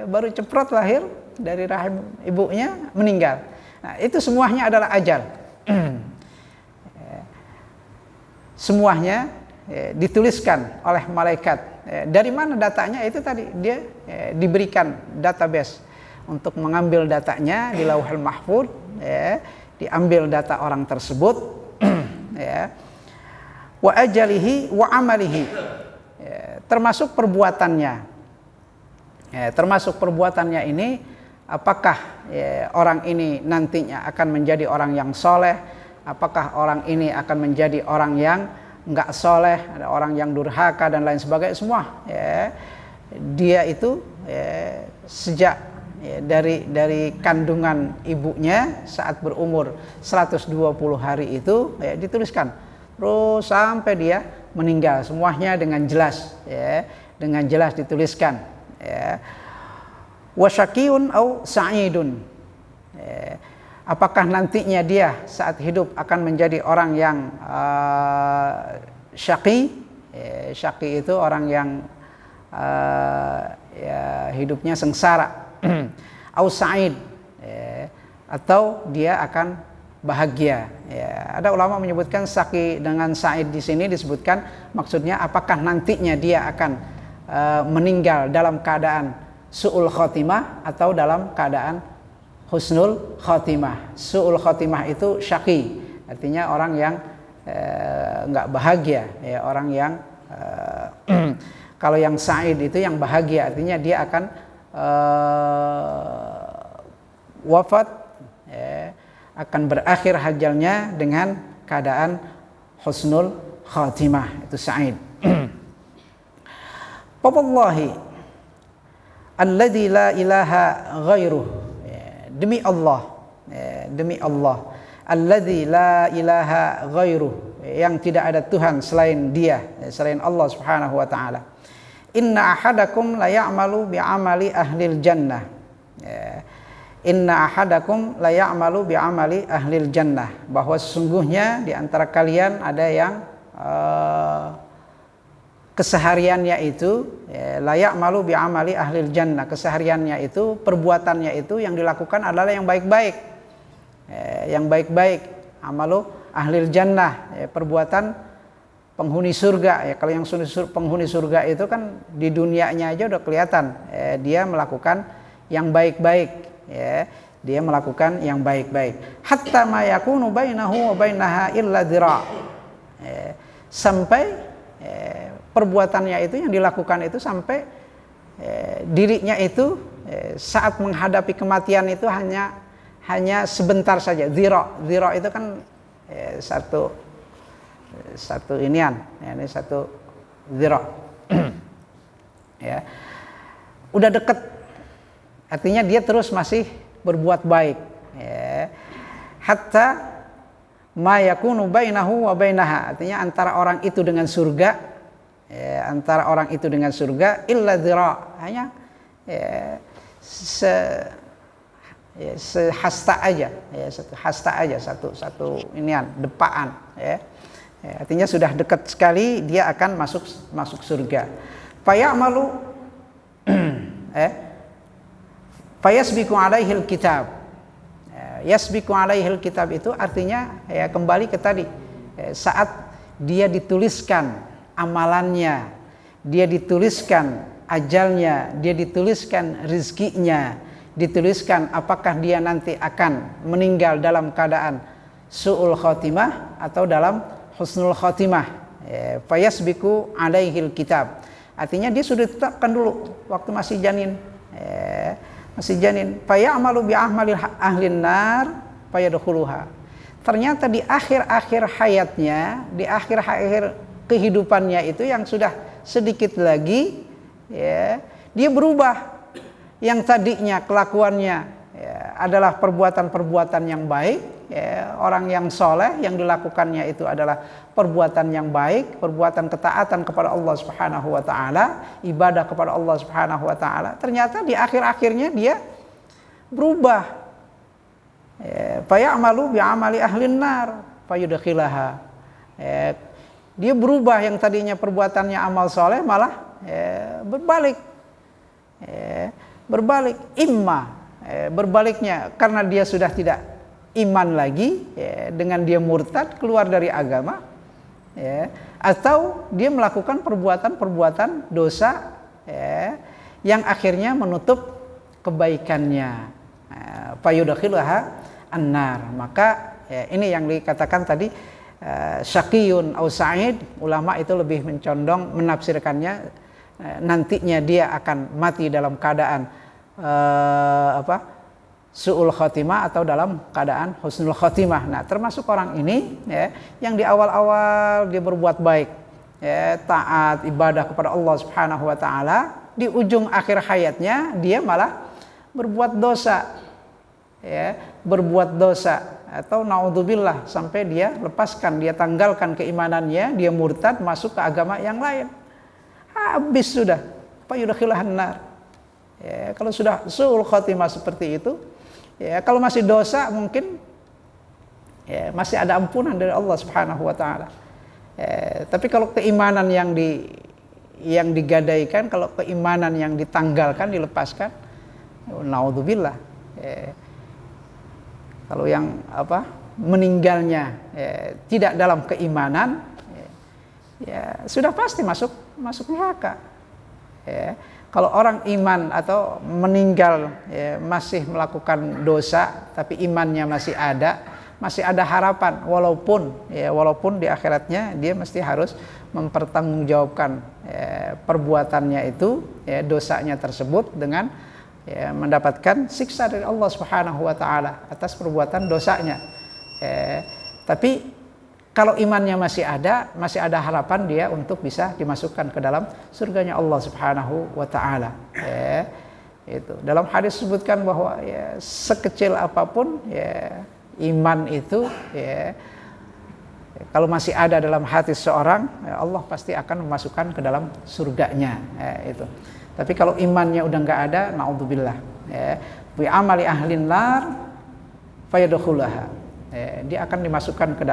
baru ceprot lahir dari rahim ibunya meninggal. Nah, itu semuanya adalah ajal. Semuanya dituliskan oleh malaikat. Dari mana datanya? Itu tadi dia diberikan database untuk mengambil datanya di Lauhul Mahfuz, diambil data orang tersebut, wa ajalihi wa amalihi, termasuk perbuatannya, termasuk perbuatannya ini, apakah orang ini nantinya akan menjadi orang yang soleh, apakah orang ini akan menjadi orang yang enggak soleh, ada orang yang durhaka dan lain sebagainya, semua dia itu sejak dari kandungan ibunya saat berumur 120 hari itu dituliskan terus sampai dia meninggal, semuanya dengan jelas, dengan jelas dituliskan. Wa syaqiyun au sa'idun, apakah nantinya dia saat hidup akan menjadi orang yang syaqi, syaqi itu orang yang hidupnya sengsara, au sa'id, atau dia akan bahagia. Ada ulama menyebutkan syaqi dengan sa'id di sini disebutkan maksudnya apakah nantinya dia akan meninggal dalam keadaan su'ul khotimah atau dalam keadaan husnul khotimah. Su'ul khotimah itu syaqi, artinya orang yang enggak bahagia, orang yang kalau yang sa'id itu yang bahagia, artinya dia akan wafat, akan berakhir ajalnya dengan keadaan husnul khatimah, itu sa'id. Wallahi alladzi la ilaha ghairuh, demi Allah, demi Allah, alladzi la ilaha ghairuh, yang tidak ada Tuhan selain Dia, selain Allah Subhanahu wa taala. Inna ahadakum la ya'malu bi'amali ahlil jannah. Inna ahadakum la ya'malu bi'amali ahlil jannah, bahwa sesungguhnya di antara kalian ada yang kesehariannya itu la ya'malu bi'amali ahlil jannah, kesehariannya itu, perbuatannya itu yang dilakukan adalah yang baik-baik, yang baik-baik, amalu ahlil jannah, perbuatan penghuni surga. Kalau yang penghuni surga itu kan di dunianya aja udah kelihatan, dia melakukan yang baik-baik, dia melakukan yang baik-baik. Hatta ma yakunu bainahu wa bainaha illa dhira', sampai perbuatannya itu yang dilakukan itu sampai dirinya itu saat menghadapi kematian itu hanya sebentar saja. Dhira' itu kan satu inian, ini satu dhira', udah deket, artinya dia terus masih berbuat baik, hatta ma yakunu bainahu wa bainaha, artinya antara orang itu dengan surga, antara orang itu dengan surga illa dhira', hanya sehasta aja, satu hasta aja, satu inian, depaan, artinya sudah dekat sekali dia akan masuk surga. Fayamalu fayasbiqu alaihil kitab. Yasbiqu alaihil kitab itu artinya kembali ke tadi, saat dia dituliskan amalannya, dia dituliskan ajalnya, dia dituliskan rizkinya, dituliskan apakah dia nanti akan meninggal dalam keadaan su'ul khotimah atau dalam husnul khotimah. Fayasbiku alaihil kitab. Artinya dia sudah ditetapkan dulu waktu masih janin. Masih janin. Fayamalu bi ahmalil ahlin nar fayadkhuluha. Ternyata di akhir-akhir hayatnya, di akhir-akhir kehidupannya itu yang sudah sedikit lagi, ya, dia berubah. Yang tadinya kelakuannya adalah perbuatan-perbuatan yang baik, orang yang soleh, yang dilakukannya itu adalah perbuatan yang baik, perbuatan ketaatan kepada Allah Subhanahu wa taala, ibadah kepada Allah Subhanahu wa taala. Ternyata di akhir-akhirnya dia berubah. Fayamalu bi'amali ahlin nar fayudkhilaha. Dia berubah, yang tadinya perbuatannya amal soleh malah berbalik. Berbaliknya karena dia sudah tidak iman lagi, dengan dia murtad, keluar dari agama, atau dia melakukan perbuatan-perbuatan dosa, yang akhirnya menutup kebaikannya. Fayudkhilaha annar. Maka ini yang dikatakan tadi syaqiyun au sa'id. Ulama itu lebih mencondong menafsirkannya nantinya dia akan mati dalam keadaan su'ul khotimah atau dalam keadaan husnul khotimah. Nah, termasuk orang ini, yang di awal-awal dia berbuat baik, taat ibadah kepada Allah Subhanahu wa taala, di ujung akhir hayatnya dia malah berbuat dosa, berbuat dosa, atau naudzubillah sampai dia lepaskan, dia tanggalkan keimanannya, dia murtad masuk ke agama yang lain. Habis sudah, fayudkhilahan nar. Kalau sudah su'ul khotimah seperti itu, kalau masih dosa mungkin masih ada ampunan dari Allah Subhanahu wa taala. Tapi kalau keimanan yang digadaikan, kalau keimanan yang ditanggalkan, dilepaskan, naudzubillah. Kalau yang meninggalnya tidak dalam keimanan, sudah pasti masuk neraka. Kalau orang iman atau meninggal masih melakukan dosa tapi imannya masih ada harapan, walaupun di akhiratnya dia mesti harus mempertanggungjawabkan perbuatannya itu, dosanya tersebut dengan mendapatkan siksa dari Allah Subhanahu wa taala atas perbuatan dosanya. Tapi kalau imannya masih ada harapan dia untuk bisa dimasukkan ke dalam surganya Allah Subhanahu wa taala. Itu. Dalam hadis disebutkan bahwa sekecil apapun iman itu, kalau masih ada dalam hati seorang, Allah pasti akan memasukkan ke dalam surganya. Itu. Tapi kalau imannya udah nggak ada, naudzubillah, bi amali ahlin nar fayadkhulaha. Dia akan dimasukkan ke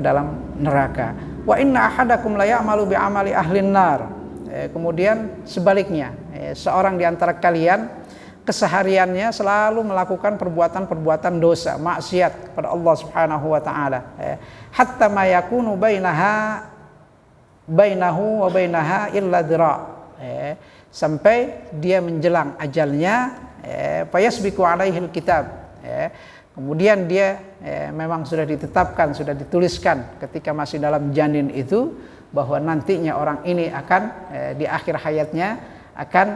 dalam neraka. Wa inna ahadakum la ya'malu bi amali ahlin nar. Kemudian sebaliknya, seorang di antara kalian kesehariannya selalu melakukan perbuatan-perbuatan dosa, maksiat kepada Allah Subhanahu wa taala. Hatta ma yakunu bainahu wa bainaha illa dhira'. Sampai dia menjelang ajalnya, fayasbiqu alaihil kitab. Kemudian dia memang sudah ditetapkan, sudah dituliskan ketika masih dalam janin itu bahwa nantinya orang ini akan di akhir hayatnya akan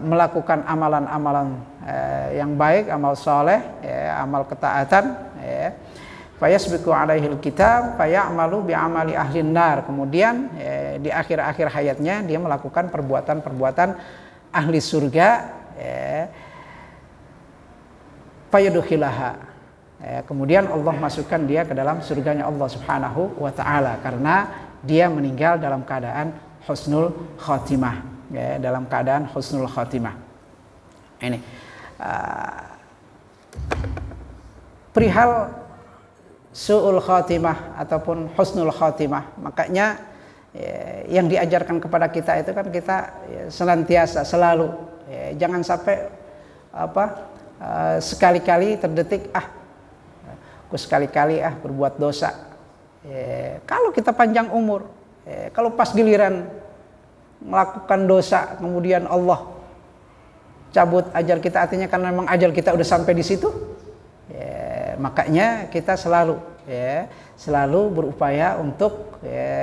melakukan amalan-amalan yang baik, amal soleh, amal ketaatan. Fayasbiqu alaihil kitab fayamalu bi'amali ahlin nar. Kemudian di akhir-akhir hayatnya dia melakukan perbuatan-perbuatan ahli surga. Fayudkhilaha. Kemudian Allah masukkan dia ke dalam surganya Allah Subhanahu wa taala karena dia meninggal dalam keadaan husnul khotimah, dalam keadaan husnul khotimah. Ini perihal su'ul khotimah ataupun husnul khotimah. Makanya yang diajarkan kepada kita itu kan kita senantiasa selalu jangan sampai sekali-kali terdetik aku sekali-kali berbuat dosa, Kalau kita panjang umur, kalau pas giliran melakukan dosa, kemudian Allah cabut ajal kita, artinya karena memang ajal kita udah sampai di situ, makanya kita selalu berupaya untuk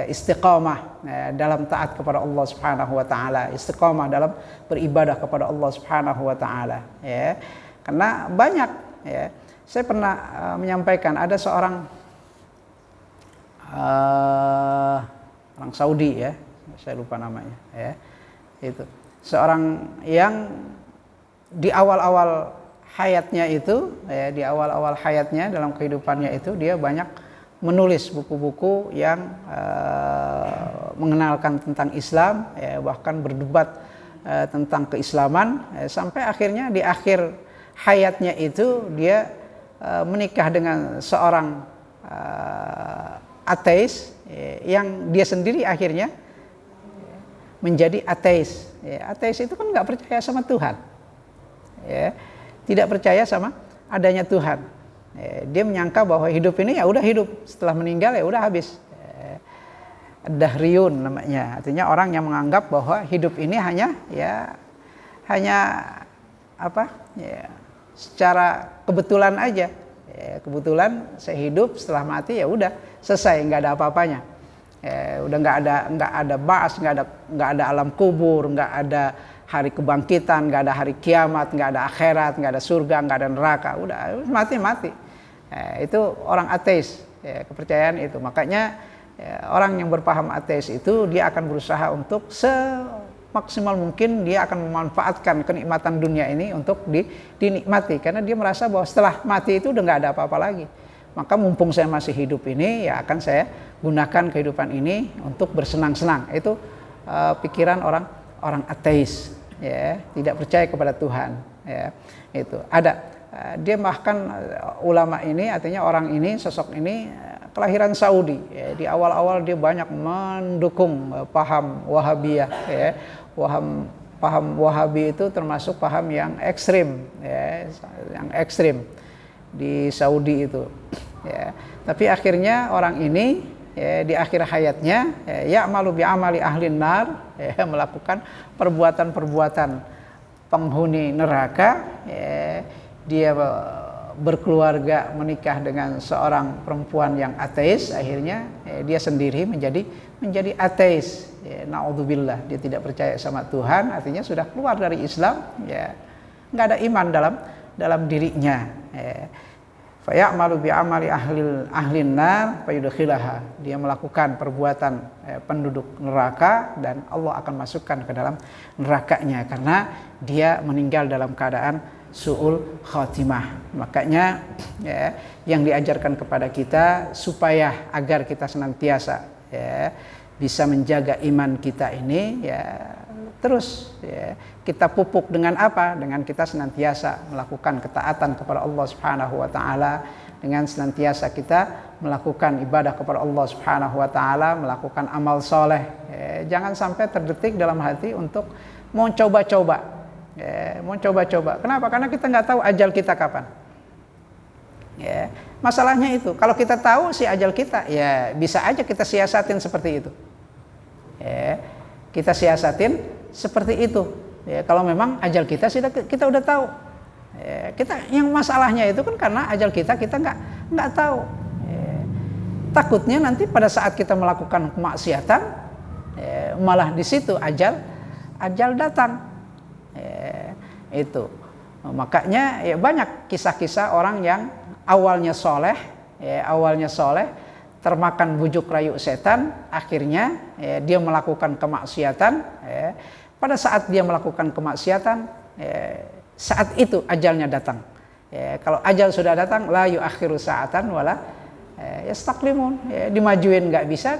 istiqamah dalam taat kepada Allah Subhanahu wa taala, istiqamah dalam beribadah kepada Allah Subhanahu wa taala, karena banyak, saya pernah menyampaikan, ada seorang orang Saudi, saya lupa namanya, itu seorang yang di awal-awal hayatnya itu, di awal-awal hayatnya dalam kehidupannya itu dia banyak menulis buku-buku yang mengenalkan tentang Islam, bahkan berdebat tentang keislaman, sampai akhirnya di akhir hayatnya itu dia menikah dengan seorang ateis, yang dia sendiri akhirnya menjadi ateis. Ateis itu kan nggak percaya sama Tuhan, tidak percaya sama adanya Tuhan. Dia menyangka bahwa hidup ini ya udah hidup, setelah meninggal ya udah habis. Dahriyun namanya, artinya orang yang menganggap bahwa hidup ini hanya secara kebetulan aja. Kebetulan saya hidup, setelah mati ya udah selesai, nggak ada apa-apanya. Udah nggak ada ba'as, nggak ada alam kubur, nggak ada hari kebangkitan, nggak ada hari kiamat, nggak ada akhirat, nggak ada surga, nggak ada neraka, udah mati. Itu orang ateis, kepercayaan itu. Makanya orang yang berpaham ateis itu dia akan berusaha untuk semaksimal mungkin dia akan memanfaatkan kenikmatan dunia ini untuk dinikmati, karena dia merasa bahwa setelah mati itu udah nggak ada apa-apa lagi. Maka mumpung saya masih hidup ini, ya akan saya gunakan kehidupan ini untuk bersenang-senang. Itu pikiran orang ateis, tidak percaya kepada Tuhan. Itu ada. Dia bahkan ulama ini, artinya orang ini, sosok ini kelahiran Saudi. Di awal-awal dia banyak mendukung paham Wahabiyah. Paham Wahabi itu termasuk paham yang ekstrim, yang ekstrim di Saudi itu. Tapi akhirnya orang ini di akhir hayatnya ya'malu bi'amali ahlin nar, melakukan perbuatan-perbuatan penghuni neraka. Dia berkeluarga, menikah dengan seorang perempuan yang ateis, akhirnya dia sendiri menjadi ateis. Naudzubillah, dia tidak percaya sama Tuhan, artinya sudah keluar dari Islam, nggak ada iman dalam dirinya. Fayamalu bi'amali ahlin nar fayudkhilaha. Dia melakukan perbuatan penduduk neraka dan Allah akan masukkan ke dalam nerakanya karena dia meninggal dalam keadaan su'ul khatimah. Makanya yang diajarkan kepada kita supaya agar kita senantiasa bisa menjaga iman kita ini, terus kita pupuk dengan apa? Dengan kita senantiasa melakukan ketaatan kepada Allah Subhanahu wa taala, dengan senantiasa kita melakukan ibadah kepada Allah Subhanahu wa taala, melakukan amal soleh. Jangan sampai terdetik dalam hati untuk mau coba-coba. Kenapa? Karena kita nggak tahu ajal kita kapan. Masalahnya itu, kalau kita tahu si ajal kita, ya bisa aja kita siasatin seperti itu. Kita siasatin seperti itu. Kalau memang ajal kita kita udah tahu. Kita yang masalahnya itu kan karena ajal kita nggak tahu. Takutnya nanti pada saat kita melakukan kemaksiatan, malah di situ ajal datang. Itu. Makanya banyak kisah-kisah orang yang awalnya soleh, termakan bujuk rayu setan, akhirnya dia melakukan kemaksiatan. Pada saat dia melakukan kemaksiatan, saat itu ajalnya datang. Kalau ajal sudah datang, la yuakhiru sa'atan wala yastaqlimun. Dimajuin nggak bisa,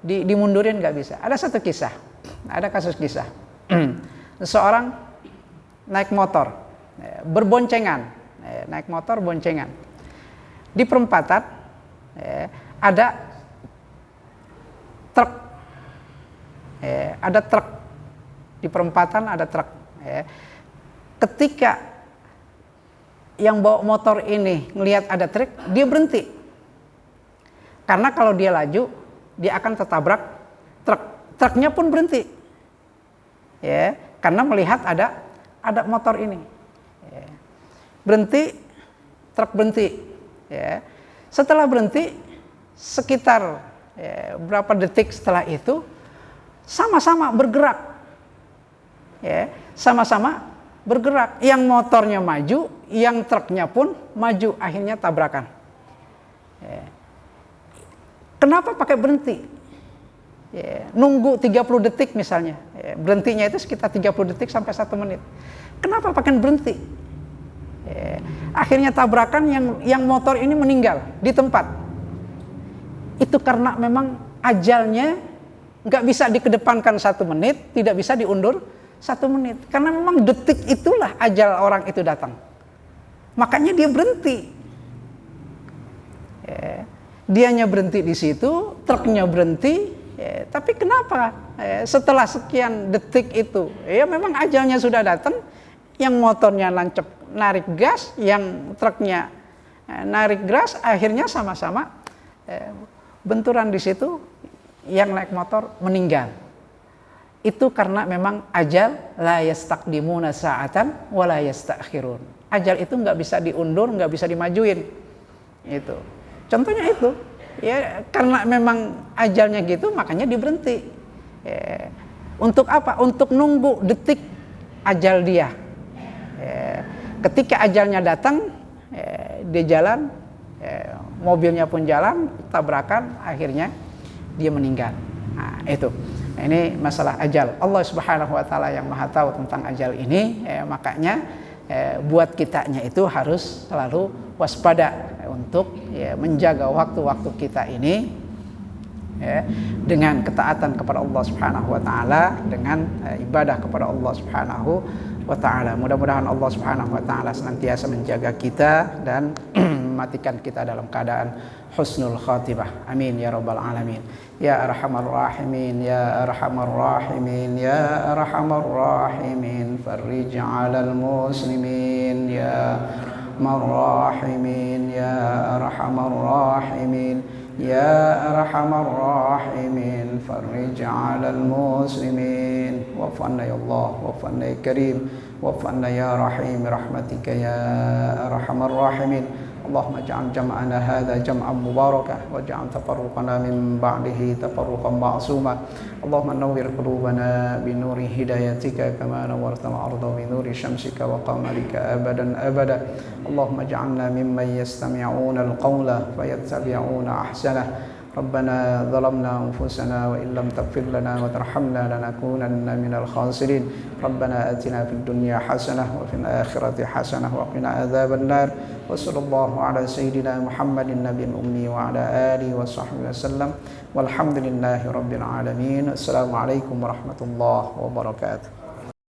dimundurin nggak bisa. Ada satu kisah, ada kasus kisah. Seseorang naik motor, berboncengan, naik motor boncengan. Di perempatan ada truk, di perempatan ada truk. Ketika yang bawa motor ini ngelihat ada truk, dia berhenti. Karena kalau dia laju, dia akan tertabrak truk. Truknya pun berhenti. Ya, karena melihat ada motor ini. Ya. Berhenti, truk berhenti. Ya. Setelah berhenti, sekitar berapa detik setelah itu, sama-sama bergerak. Ya, sama-sama bergerak. Yang motornya maju, yang truknya pun maju. Akhirnya tabrakan. Ya. Kenapa pakai berhenti? Ya, nunggu 30 detik misalnya. Ya, berhentinya itu sekitar 30 detik sampai 1 menit. Kenapa pakai berhenti? Ya, akhirnya tabrakan yang motor ini meninggal di tempat. Itu karena memang ajalnya nggak bisa dikedepankan 1 menit, tidak bisa diundur 1 menit. Karena memang detik itulah ajal orang itu datang. Makanya dia berhenti. Ya, dianya berhenti di situ, truknya berhenti. Ya, tapi kenapa setelah sekian detik itu, ya memang ajalnya sudah datang, yang motornya nancep narik gas, yang truknya narik gas, akhirnya sama-sama benturan di situ, yang naik motor meninggal. Itu karena memang ajal la yastaqdimuna sa'atan wa la yastakhirun. Ajal itu nggak bisa diundur, nggak bisa dimajuin. Itu. Contohnya itu. Ya, karena memang ajalnya gitu, makanya diberhenti. Ya, untuk apa? Untuk nunggu detik ajal dia. Ya, ketika ajalnya datang, dia jalan, mobilnya pun jalan, tabrakan, akhirnya dia meninggal. Nah, itu. Nah, ini masalah ajal. Allah Subhanahu wa taala yang Maha tahu tentang ajal ini, makanya buat kitanya itu harus selalu waspada untuk menjaga waktu-waktu kita ini dengan ketaatan kepada Allah Subhanahu wa taala, dengan ibadah kepada Allah Subhanahu wa taala. Mudah-mudahan Allah Subhanahu wa taala senantiasa menjaga kita dan mematikan kita dalam keadaan husnul khatimah. Amin ya rabbal alamin. Ya arhamar rahimin, ya arhamar rahimin, ya arhamar rahimin, farrij 'alal muslimin, ya arhamar rahimin, ya arhamar rahimin, ya arhamar rahimin, farrij 'alal muslimin. Wa'fu 'anna ya Allah, wa'fu 'anna ya Karim, wa'fu 'anna ya Rahim rahmatika ya arhamar rahimin. Allahumma ja'al jam'ana hadha jam'an mubarakah wa ja'al tafarruqana min ba'dihi tafarruqan ma'suma. Allahumma nawwir qulubana bi nuri hidayatika kama nawwartal arda bi nuri syamsika wa qamarika abadan abada. Allahumma ja'alna mimman yastami'una al-qawla fayattabi'una ahsanah. ربنا ظلمنا أنفسنا وإن لم تغفر لنا وترحمنا لنكونن من الخاسرين. ربنا آتنا في الدنيا حسنة وفي الآخرة حسنة وقنا عذاب النار. وصلى الله على سيدنا محمد النبي الأمي وعلى آله وصحبه وسلم والحمد لله رب العالمين. السلام عليكم ورحمة الله وبركاته.